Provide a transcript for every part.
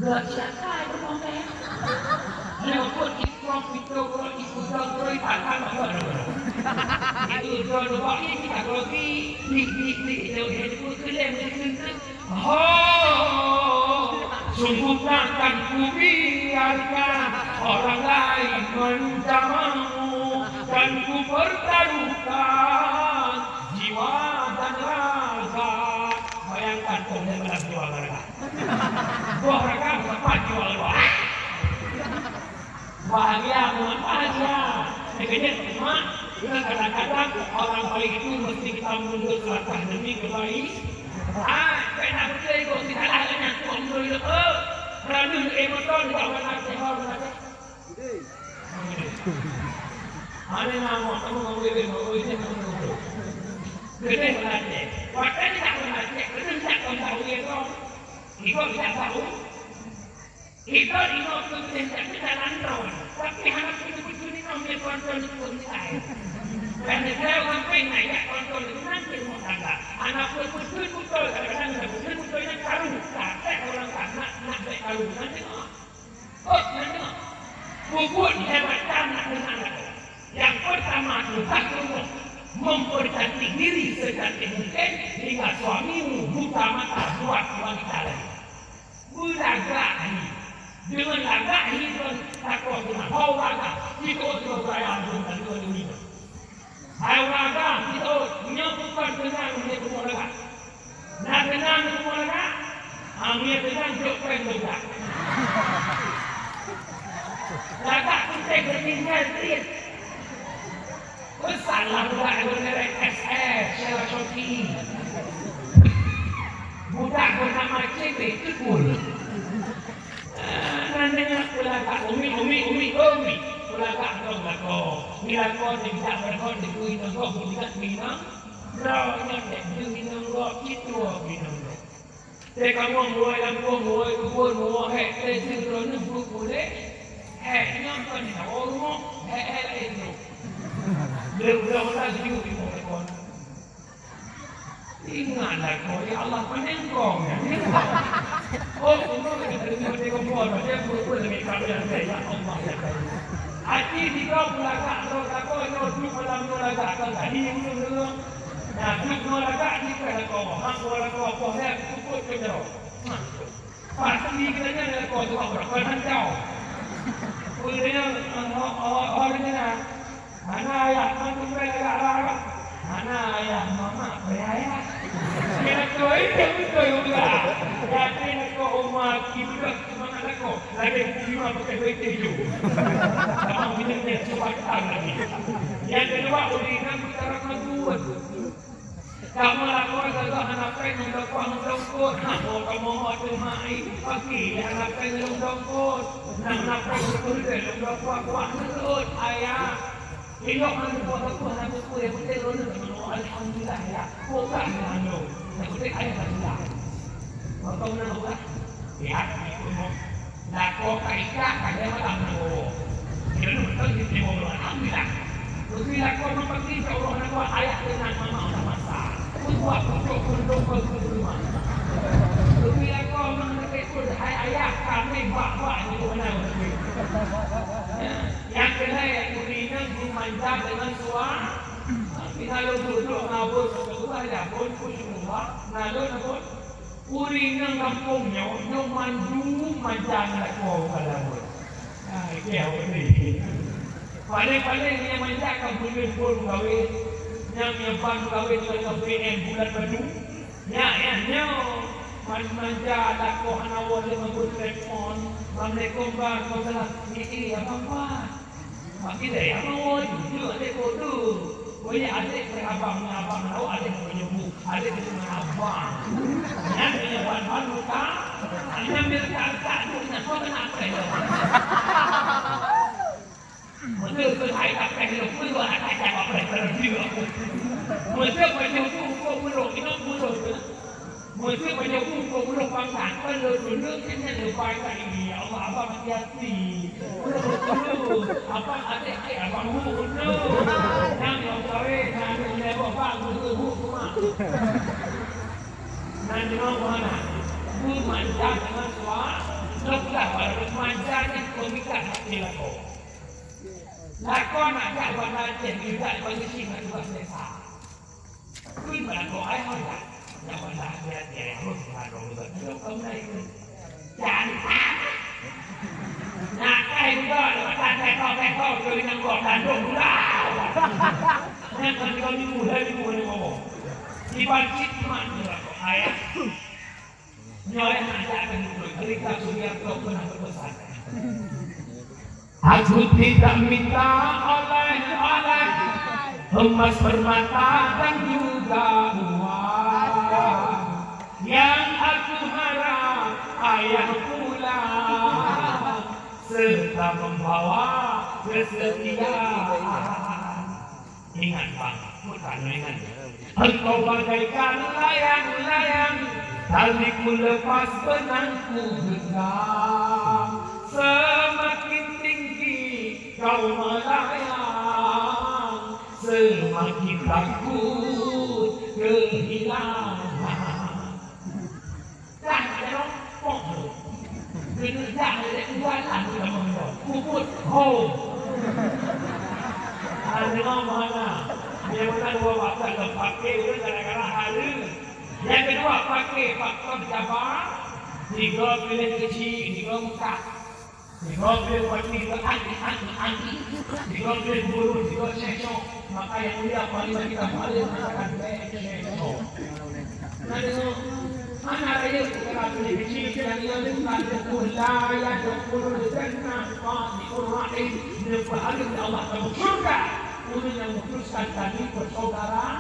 Gak siapa itu komen. Lewat ikut itu kalau ikut terus akan apa? Itu kalau buat ini tak lagi di itu kelem kelem. Oh, sungguh takkan ku biarkan orang lain mencamamu dan ku pertaruhkan jiwa dan raga. Bayangkan kau dengan jiwa raga. Jiwa raga sempat jiwa raga. Bahagia dengan bahagia. Makanya cuma kadang-kadang orang baik itu mesti kita mundur ke atas demi kebaikan. Kena betul kau tidak ada yang mundur itu. Kerana emosi tidak pernah sehat. Ada nama kamu boleh menguji. Gede belanja. Waktu tidak belanja, gede tidak tahu itu. Itu tidak tahu. Kita itu kita lantaran, tapi anak itu ni kami kontrol itu saya. Dan saya sampai naik kontrol itu nanti mau tangga. Anak betul kadang-kadang betul yang karu, tak orang nak baik karu nanti. Oh nanti. Bukan hebat anak dengan anak. Yang pertama itu tak mempercantik diri secantik mungkin hingga suamimu buka mata buat wanita lain. Berlagak dengan lagak hidup takwa dengan hauraga itu beraya dengan dua dunia. Hauraga itu menyebutkan dengan menyebutkan. Nak dengan menyebutkan, ambil dengan jokren juga. Lagak kita bertinggal terus. Besarlah budak bernama SS, Sheila Shopee. Budak bernama CB itu pun. Nandanya kulaka umi. Kulaka dong lako. Milako tidak berkon di kuih nongko budikat minang. Rawnya dek minang lo kitu minang lo. Dek kamu mulai lampu mulai kubur mulai hek dek lo nunggu boleh. Hek nyampan di ormo hek itu. Belum lagi di mulai. Ingatlah kau ya Allah menengkong ya. Oh, ini kompor, dia pun lebih kaya dari Allah ya. Hati tiga belakang kau itu dalam belakang kan tadi dulu. Nah, belakang ni kalau kau, hang belakang kau heh cukup kejauh. Pasti kerana kau tu berapa jauh. Kemudian orangnya mana ayah, mana ayah, mana ayah, mama berayah. Kena kau ini betul juga. Jadi kau umat kita semangat kau. Lagi cuma pakai duit itu. Kamu minumnya cepat lagi. Yang kedua udikan bicara kedua. Kamu lakukan kalau anak yang dapat mendongkot. Kamu mau mai pagi anak yang mendongkot. Anak yang bekerja dapat kuat menurut ayah. Elok mana buat aku yang betul alhamdulillah ya. Bukan anu. Betul alhamdulillah. Kau nak buat? Ya, nak kau kaitkan ada macam tu. Jadi betul di bawah alhamdulillah. Bila kau memperti Allah nak buat ayat dengan mama tak masalah. Buat untuk rumah. Bila kau mengerti ayat kami buat itu benar. Yang kena yang kurinan dimanja dengan suara. Kita duduk ngabur berdua ada pun semua. Lalu pun kurinan kampungnya yang mandu manjang nak kau kalau pun. Kau ni. Paling yang manja kampung pun gawe. Yang ban gawe dengan PM bulan Madu. Ya. Manja ada kau hanawal dengan telefon. Assalamualaikum bang, kau salah ni apa? Makin dah yang awal itu ada kau tu. Boleh ada abang tahu ada penyembuh, ada dengan abang. Yang punya wan luka, yang berkata tu nak kau kenapa itu? Mesti berhai tak kena pun buat tak cakap apa dia. Mesti penyembuh kau buruk, itu buruk. Mesti penyembuh kau buruk bangsa. Kalau dulu kena lepas ini, Allah abang hati-hati. Abang ada abang buruk tu. Yang kawin, yang lepas bang buruk rumah. Nanti mau mana? Manja dengan suara. kila ko. Lakon agak wana jen juga kondisi juga selesa. Kui ko ai hoi la. Yang wana dia dia harus harus juga kau naik. Jangan. Nak kai juga lepas tekok kau yang kau kandung lah. Yang kau ni muda ni ngomong. Dibangkit mana ko ayah. Nyoy ada kan cerita Surya kau pernah berpesan. Aku tidak minta oleh emas permata dan juga uang. Yang aku harap ayah pulang serta membawa kesetiaan. Ingat Pak, bukan ingat. Engkau bagaikan layang-layang, taliku lepas benangku genggam. Semakin tinggi kau melayang, semakin takut kehilangan. Dan ada rompong tu, kerja dari ugalan sama kau, kubut home. Ada mana? Dia mana dua waktu tak pakai itu kadang-kadang hari. Yang kedua pakai faktor jabar, tiga pilih kecil, tiga muka. Tiga pilih wanita, tiga anti, tiga pilih bulu, tiga sesok. Maka yang mulia paling kita paling mengatakan sesok. Mana ada kita pilih kecil yang dia bukan berkulah, yang berkulah dengan dikurangin berpahala Allah kamu surga. Untuk yang memutuskan tadi bersaudara,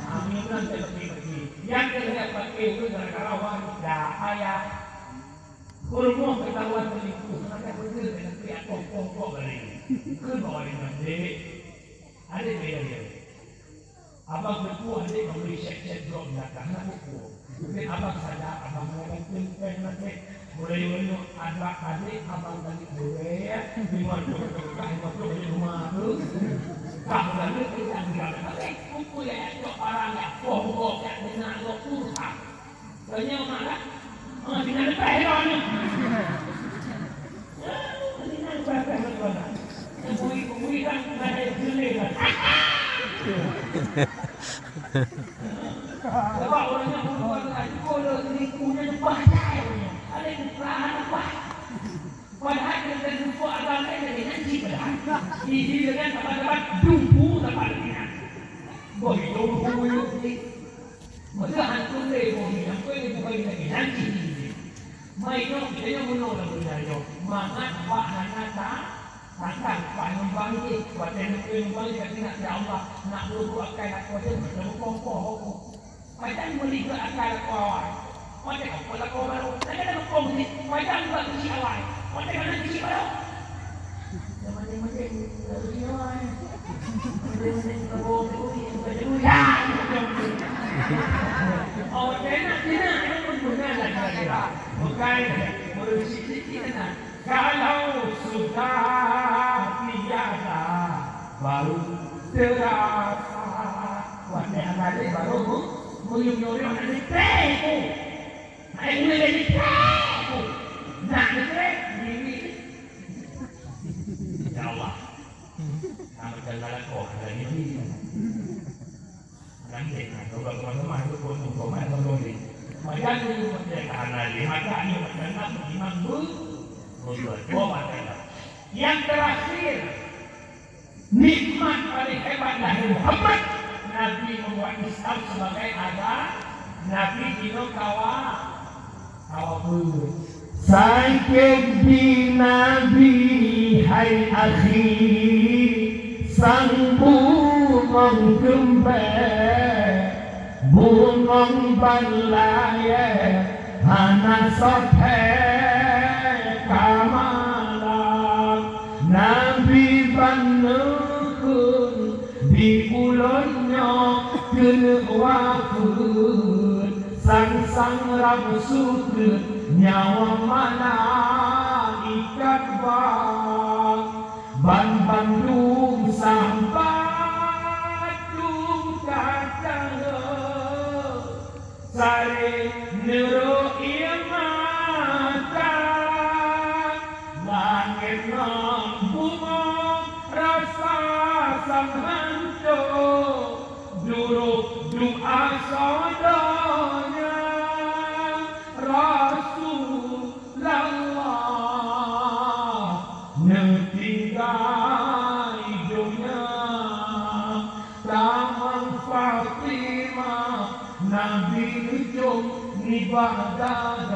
amin nanti lebih. Yang kita pakai itu gara-gara wanita ayah. Kurung ketahuan selingkuh, mereka berdua dengan pihak pokok dari kedua dengan dek, ada dia. Abang berdua ada memberi cek drop belakang nak buku. Mungkin abang sadar, abang melakukan pen nanti boleh adik abang tadi boleh, lima puluh di rumah tu. Kamu lalu kita berapa? Buku yang cok orang yang pokok yang dengan lokusan. Banyak mana? Tidak ada pehon. Tidak ada pehon. Bui kan ada jelekan. Sebab orangnya berbuat dengan kola selingkuhnya bahaya. Ada yang perahan apa? Padahal kita jumpa agama lain dari nanti padahal. Ini dengan tempat-tempat dumpu tempat ini. Boleh dumpu ini. Masa hantu le boleh yang kau ini bukan lagi nanti. Mainnya dia menolak berdaya. Mangat pak nanata, tangkap pak membangkit, pak tenukun membangkit tidak ya Allah nak berbuat kaya kau tu bertemu kongkong. Macam melihat akal kau. Macam apa kau baru? Saya dah kongsi. Macam apa kau awal? Macam mana kau baru? Macam kau awal. Oh, tidak, ini pun benar saja. Bukan berusia kita. Kalau sudah tiada, baru terasa. Wajah ada baru muyung-muyung ada di teku. Ayo mulai di teku. Nak di teku ini. Ya Allah. Nama jalan kau ada ini. Nanti kalau teman-teman itu pun komen atau ni, macam tu macam kerana macam ni macam imam tu, dua macam. Yang terakhir, nikmat paling hebat dari Muhammad, Nabi membuat Islam sebagai agama, Nabi dino kawa pun. Saking di Nabi hai akhi, sang bungong gembel, bungong balaya, hana sope kamalan, Nabi banukun di ulonnya kena wakun, sang ramsukun nyawa mana ikat bang. Ban Bandung sampai kacang sare nero ia mata langit tinggal hidupnya Taman Fatimah Nabi Nujum ibadah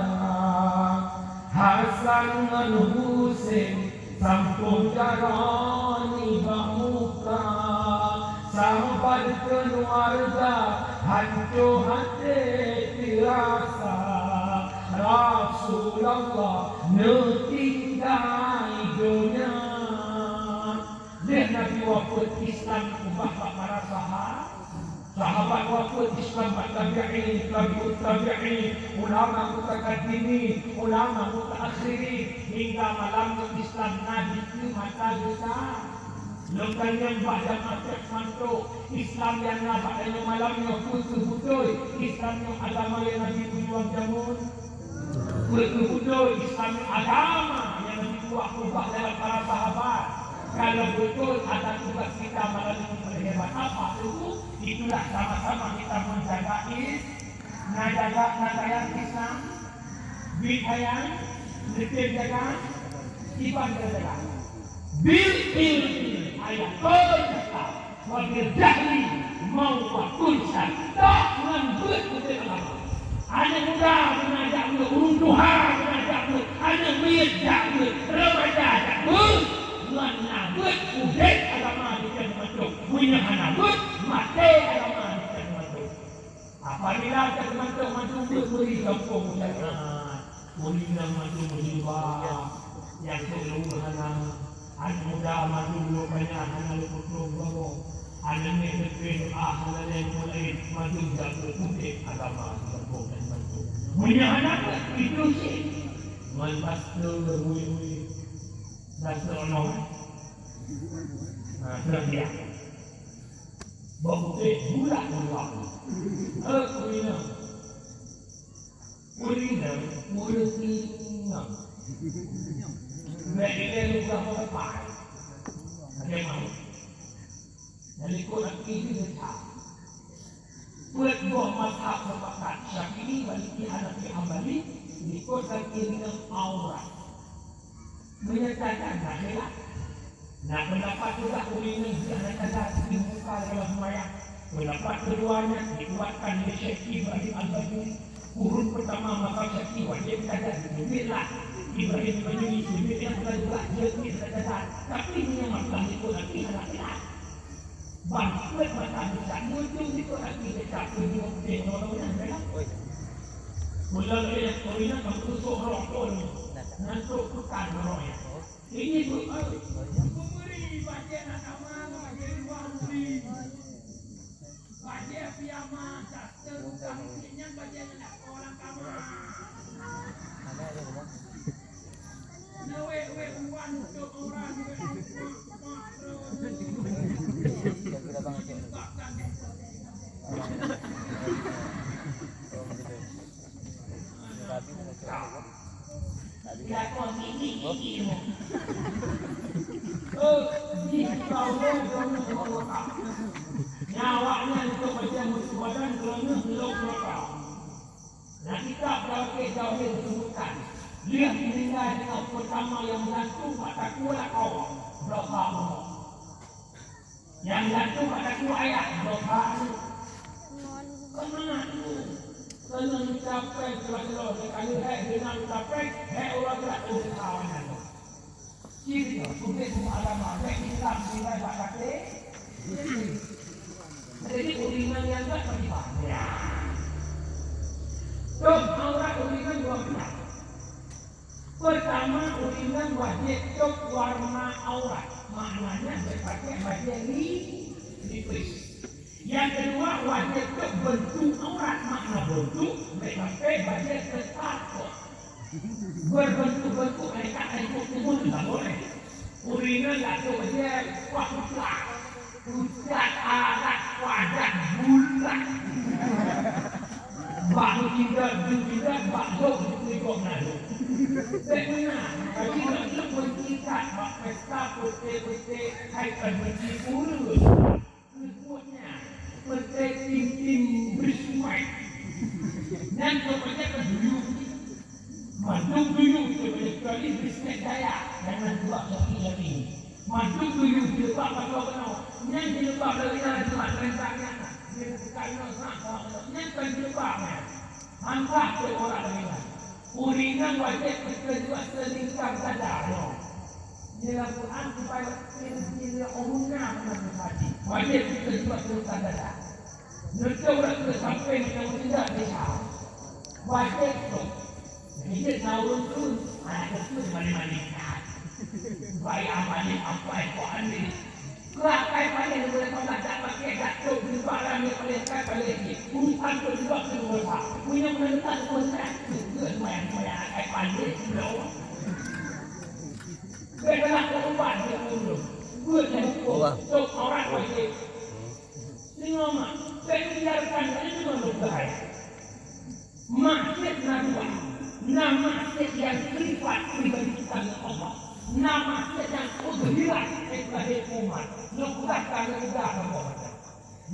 Hasan dan Husain sampun jarani bamuka sampai keluarga hancur hati dirasa Rasulullah tinggal dunia dia Nabi wafat Islam ubah para sahabat wafat Islam tabi'in ulama mutaqaddimin ulama mutaakhirin hingga malam Islam Nabi itu mata besar Lekan yang badan atas mantuk Islam yang badannya malamnya betul-betul Islam yang agama yang Nabi berjuang jamun betul-betul Islam yang agama yang Nabi ubah dalam para sahabat kalau betul ada tugas kita malam ini berhebat apa itu itulah sama-sama kita menjaga nadayan Islam bidhayan detail jaga ibadah jaga bil ilmi ayat berkata wajib jahli mau kulsan tak membuat betul agama hanya muda mengajak uruntuhan mengajak hanya mengajak remaja mana buat udah agama di macam punya anak buat mati agama di macam apabila macam beri kampung jangan beri macam berjumpa yang seluruhnya anak muda maju dulu banyak anak lupa bawa anak ni terpilih anak yang mulai maju jaga putih agama di kampung dan macam punya anak itu sih manfaat berwui dan seronok terbiak bangkit bulat bulat kulina mereka lupa apa ada mau dari konak ini besar buat dua mazhab sepakat Syafi'i Maliki Hanafi Hambali di kotak ini aurat menyatakan akhirat. Nah pendapat juga ulama yang ada di muka dalam semayang. Pendapat keduanya dikuatkan oleh Syekh Ibrahim Al-Bajuri. Urut pertama maka Syekh wajib ada dibela Ibrahim Al-Bajuri dibela yang kedua Syekh Ibrahim. Tapi ini yang masalah itu nanti akhirat. Bangkit mata bisa muncul itu nanti dekat dunia teknologi yang benar. Mulai ulama mengusung rokok nantuk bukan rohnya. Ini memberi bagian agama, bagian wali, bagian piyama, dasar bukan mungkinnya bagian orang kamar. Nawe uan untuk orang nyawanya untuk bagian musuh badan kerana belum berapa. Nah kita berapa jauh disebutkan dia meninggal dengan pertama yang gantung pada kuala kau berapa yang gantung pada kuala ayat berapa kena mencapai kelas-kelas sekali dengan mencapai orang gerak untuk kawanan kita sudah semua agama Islam tidak pakai jadi uringan yang tak beribadah orang uringan dua belas pertama uringan wajib cok warna aurat maknanya berpakai bagian nipis yang kedua wajib cok bentuk aurat makna bentuk berpakai bagian tetatuk berbentuk-bentuk mereka itu tidak boleh uringan atau bagian wajah Udat alat wadah bulat Bahu tidak bakdo Dikok nado benar tidak nak mengikat pesta putih-putih Haikan menjipur Berikutnya Putih tim-tim bersuai Dan kepada keduyuk Mandung duyung kecuali bisnes daya jangan buat lagi. Mandung duyung dilebak pada kenal. Yang dilebak dari mana cuma rentangnya. Dia bukan nak yang kan dilebaknya. Angkat ke orang lain. Uringan wajib berkedua selingkar saja. Dalam Quran supaya ini umumnya menjadi wajib berkedua selingkar saja. Nanti orang sampai yang tidak bisa. Wajib tu. Jadi naurun tu, anak tu mana-mana. Baik amalin apa yang ni. Kelak kai paling boleh kau nak pakai datuk di barang yang paling kai paling ni. Urusan tu juga kedua. Punya menentang kontrak tu main kai paling lo. Benar korban dia dulu. Buat untuk orang wajib. Sinoma, saya biarkan itu menurut maksud nama maksud yang sifat pribadi kita Allah. Nama maksud yang udhirat kepada umat. Nukulatkan negara Allah.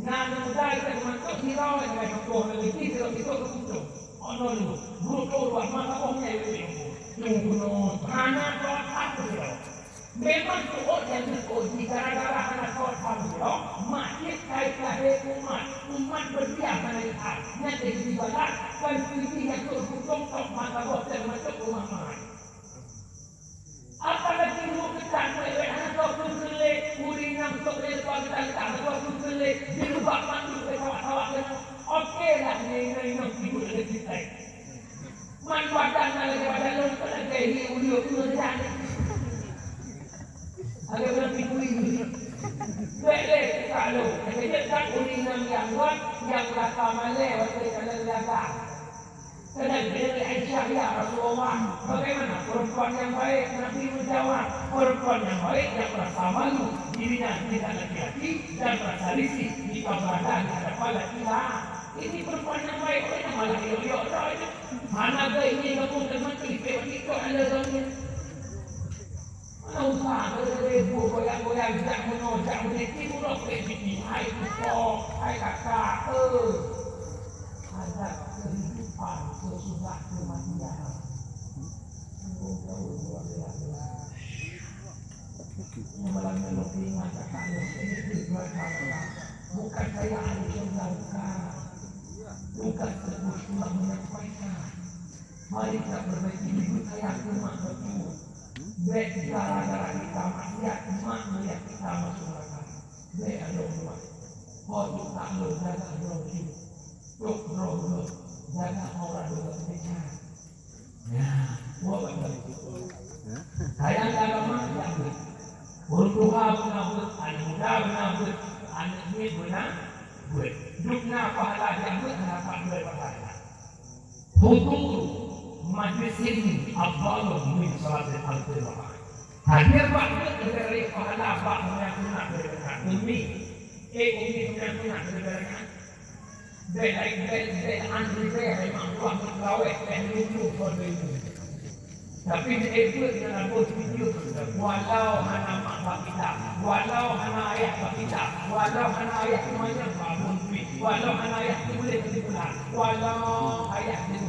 Nama negara kita masuk hirau yang berkuah lagi tidak itu. Ono lu, butuh luar mata omnya itu. Tunggu anak kau apa dia? Memang kau yang berkuji gara-gara anak kau apa dia? Masih kait umat berdiam mereka. Nanti dibalas dan pilih yang terhukum mata kau termasuk umat. Apalagi lu kesan oleh anak kau susulle, uringan kau lepas dan kau susulle, dirubah mandu kawat-kawat dengan okey lah ini ibu ada kita. Manfaatkan lagi pada lu pada uli urusan. Ada berapa ini? Boleh kalau kerja uringan yang buat yang rasa malai waktu kalau jaga. Sedang dari Aisyah ya Rasulullah, bagaimana perempuan yang baik Nabi menjawab, perempuan yang baik yang merasa malu dirinya tidak laki-laki dan merasa risih jika berada di hadapan laki-laki. Ini perempuan yang baik orang malah yoyo saja. Mana ke ini kamu teman klipet itu ada dalamnya. Mana usah beribu goyang-goyang jak menojak meniti buruk lebih hai kok hai kakak ada kehidupan sesudah kematian. Yang malamnya lebih mengatakan ini bukan saya ahli surga. Bukan terbus cuma menyampaikan. Mari kita perbaiki hidup saya cuma betul. Baik gara-gara kita maksiat cuma melihat kita masuk neraka. Baik ada umat. Kau tak lo jaga roh hidup. Roh jaga orang dua mereka. Ya, buat betul. Sayang agama yang betul. Berdoa benar-benar, anak muda benar-benar, anak duit benar. Buat dukna pahala yang berharapan berpahala. Hukum majlis ini afdalun min salatil al-fajr. Hadir banyak dari pahala bak yang guna berdekat umi. Umi yang guna berdekat. Baik antri saya memang buat melawet dan lucu itu. Tapi itu dengan bos video walau hana mak kita, walau hana ayah kita, walau hana ayah semuanya bangun duit, walau hana ayah boleh dipulang, walau ayah itu.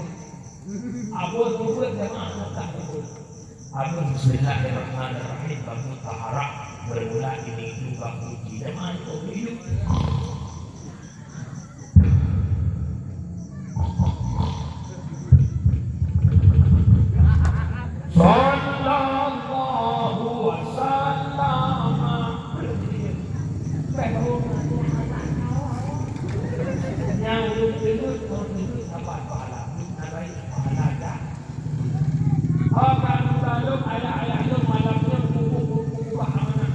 Abang buat jemaah tak betul. Abang Bismillahirrahmanirrahim bangun taharah bermula ini juga puji jemaah itu hidup. Sallallahu wasallam. Yang itu apa pahala? Apa pahala? Akan lalu ayat-ayat itu malamnya buku-buku amanah.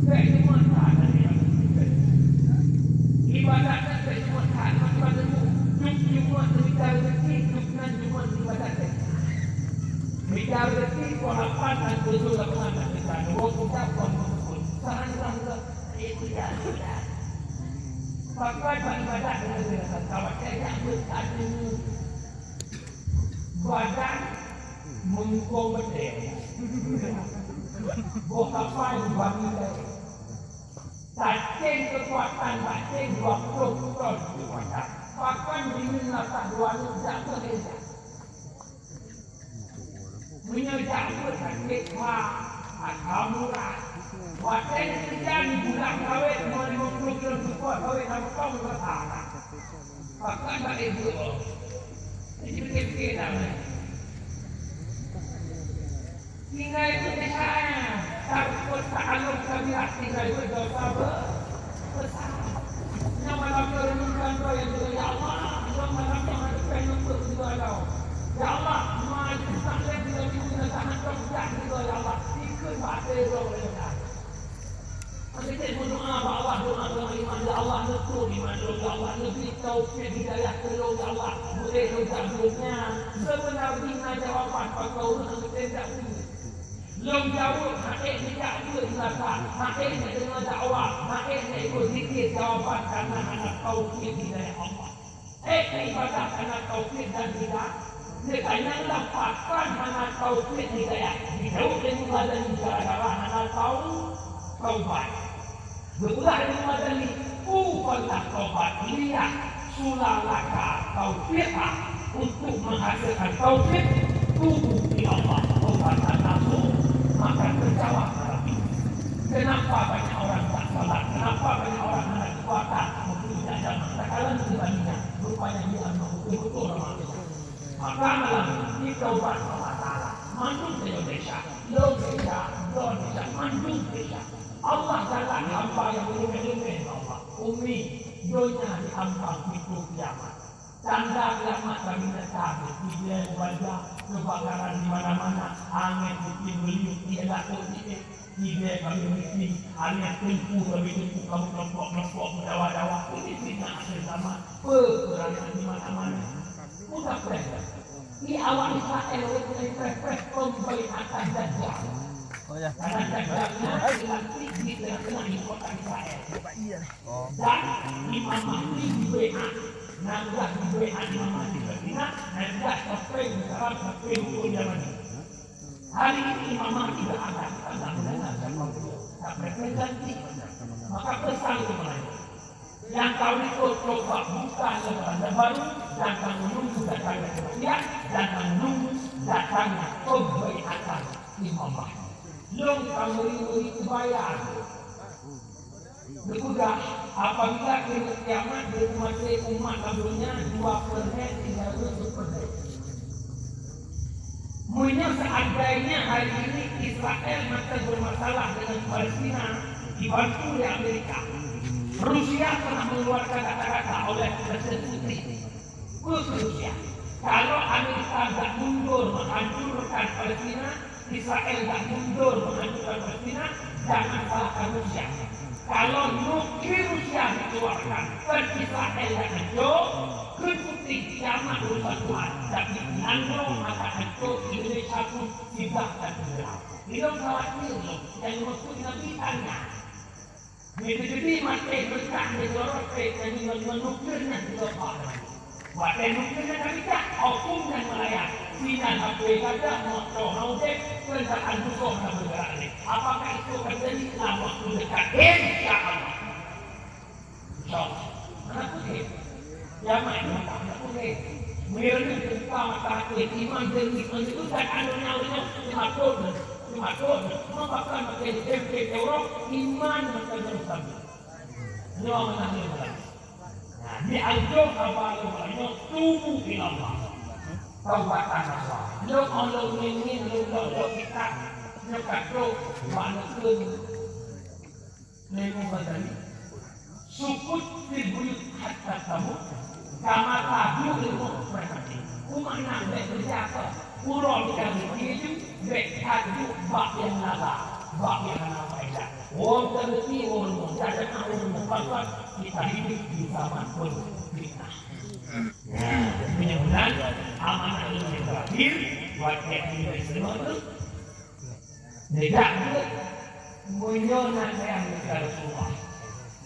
Baik semua tak ibadatnya baik semua tak ibadat itu. Cuma bicara rezeki, cuma ibadat. Bicara rezeki, walaupun dan betul lakukan kita. Dua kita pun betul. Sekarang itu ya sudah. Pakai ibadat dengan tawakal yang berkati badan mengkong bedeng. Bukan wangi lagi. Cacing kekuatan cacing 20 ton kekuatan. Pakai dingin latar dua tak berbeza. menyejak sakit murah. Waktu terjadi bulan kawin 50 kilo support kawin sama kau bertahan. Pakai balik dulu. Ini fikir dah. Tinggal itu desanya. Takut ta'alum kabilah tinggal itu dosa besar. Yang malam merenungkan kau yang juga ya Allah. Yang malam yang ada pengen berdua kau. Ya Allah, maju sampai bila kita sangat berjaya juga ya Allah. Ikut bahasa kau ya Allah. Kita berdoa bahwa doa iman ya Allah betul iman ya Allah lebih taufik hidayah tolong ya Allah boleh dosa sebelumnya sebenarnya jawaban kau dengan tidak ini long jauh hakik tidak berlaku hakik dengan dakwah hakik ikut zikir jawaban karena anak taufik hidayah Allah ibadah karena taufik dan hidayah Sekanya dapatkan anak taufik hidayah jauh dari badan gara-gara anak taubat berulah rumah dari bukanlah taubat lihat sulalaka taufikah untuk menghasilkan taufik tubuh di Allah taubat nafsu maka terjawab dalam itu. Kenapa banyak orang tak salat? Kenapa banyak orang tidak puasa? Mungkin tidak ada masalah dibandingnya rupanya dia betul-betul Ramadan. Maka malam ini taubat Allah mandung ke Indonesia Indonesia mandung Indonesia Allah jalan hamba yang berumeh-umeh Allah umi donya diambang itu kiamat tanda kiamat kami datang dia wajah kebakaran di mana-mana angin putih beliuk dia laku dia kami mesti angin tempuh kami tempuh kamu kelompok berdawa-dawa ini fitnah akhir zaman peperangan di mana-mana mudah proses di awal Israel oleh proses pemberontakan Dajjal. Oh ya. Karena Dajjalnya dilantik di tengah-tengah di kota Israel. Dan Imam Mahdi di WA. Nanglah di WA Imam Mahdi Madinah. Nanglah sampai sekarang sampai hukum zaman ini. Hari ini Imam Mahdi berada. Kita tidak mendengar tak berganti. Maka pesan kepada yang kau ikut coba bukan lembaga baru dan kamu menunggu datangnya kemudian dan kamu menunggu datangnya kebaikan Imam Mahdi. Long kamu itu bayar. Sudah apabila kiamat berumati umat kamunya 2% 3%. Mungkin seandainya hari ini Israel masih bermasalah dengan Palestina dibantu oleh Amerika. Rusia pernah mengeluarkan kata-kata oleh Presiden Putin khusus Rusia. Kalau Amerika tidak mundur menghancurkan Palestina, Israel tidak mundur menghancurkan Palestina, jangan salahkan Rusia. Kalau nuklir Rusia dikeluarkan dan Israel yang hancur, ke Putin kiamat urusan Tuhan. Tapi nanggung maka hancur Indonesia pun tidak akan bergerak. Tidak khawatir loh, yang maksud Nabi tanya. Jadi mati berkah di luar dan menukarnya di luar. Waktu nukarnya kami tak hukum dan melayang. Sinan apa kata motor haudek kendaraan busuk dan bergerak ni. Apakah itu terjadi dalam waktu dekat? InsyaAllah. InsyaAllah. Mana putih? Jamak mana putih? Mereka kita matahari iman demi menunjukkan anunya Makhluk membakar makin tempe Euro iman makin bersama. Doa menangis malam. Nah, dianjur abang malam tubuh di Allah. Taubatan Allah. Lo Allah ingin lo kita nyekat lo manusia lemu badani. Sukut dibuyut hatta kamu. Kamar tahu lemu mereka. Umat nak berjaya. Urang kami itu berkaju bak yang naga faedah. Orang terlebih orang jangan orang membuat kita hidup di zaman fitnah. Menyebutkan amanah ini terakhir buat kita semua itu. Tidak menyonak yang kita Rasulullah.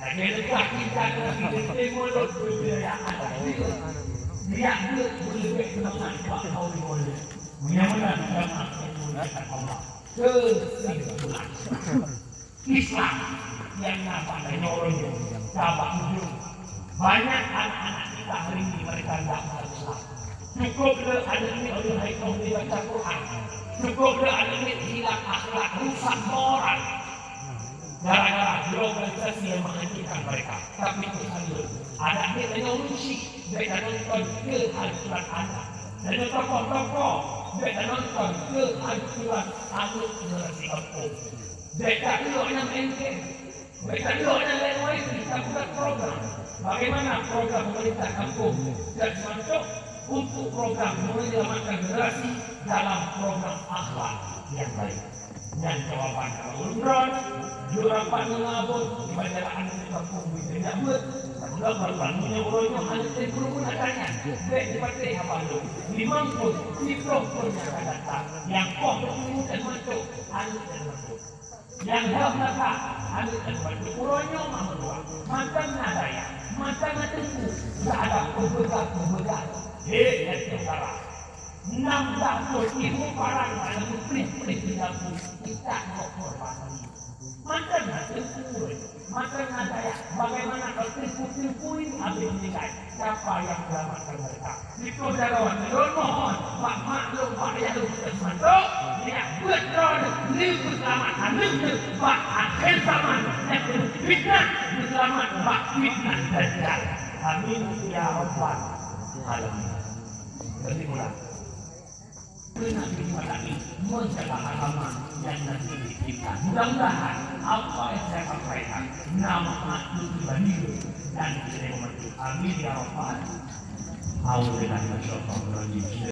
Nah, kita hidup di mulut budaya adat itu. Dia boleh kenangan buat kau boleh. Menyamakan agama menggunakan Allah kesimpulan Islam yang nampak dan orang dapat hidup banyak anak-anak kita hari ini mereka tidak Islam cukup ada ini oleh haikal membaca Quran Cukup dah ada hilang akhlak, rusak moral. Gara-gara globalisasi yang menghancurkan mereka. Tapi itu saja. Ada teknologi, mereka nonton kehancuran anak. Dan tokoh-tokoh, mereka nonton kehancuran anak generasi kampung. Mereka eloknya main game. Mereka eloknya lain-lain. Kita buat program. Bagaimana program pemerintah kampung dan masuk untuk program menyelamatkan generasi dalam program akhlak yang baik. Dan jawaban Al-Quran, jawaban mengabut di majalah anak kampung tidak buat. Kalau berbangunnya orangnya hanya terkurung adanya. Baik seperti apa itu? Dimangkut, diplom punya datang. Yang kau bertemu dan masuk, anak dan masuk. Yang dalam nakah, anak dan masuk. Orangnya mahmudwa. Macam nadaya, macam nadengu. Tak ada pembegat. Yang saudara. 60,000 orang dalam pelik-pelik di dapur. Kita mau korban. Macam nadengu. Macam nadaya. Bagaimana kalau tipu-tipu ini habis meninggal. Siapa yang selamatkan mereka? Itu jalawan. Mohon. Pak maklum, Pak Yaduk termasuk. Dia betul. Dia keselamatan. Pak akhir zaman. Fitnah. Selamat Pak fitnah dajjal. Amin ya rabbal alamin. Jadi mulai. Benar ini menjaga agama yang nanti kita. Mudah-mudahan apa yang saya sampaikan nama itu pribadi dan saya membantu. Amin ya rabbal alamin.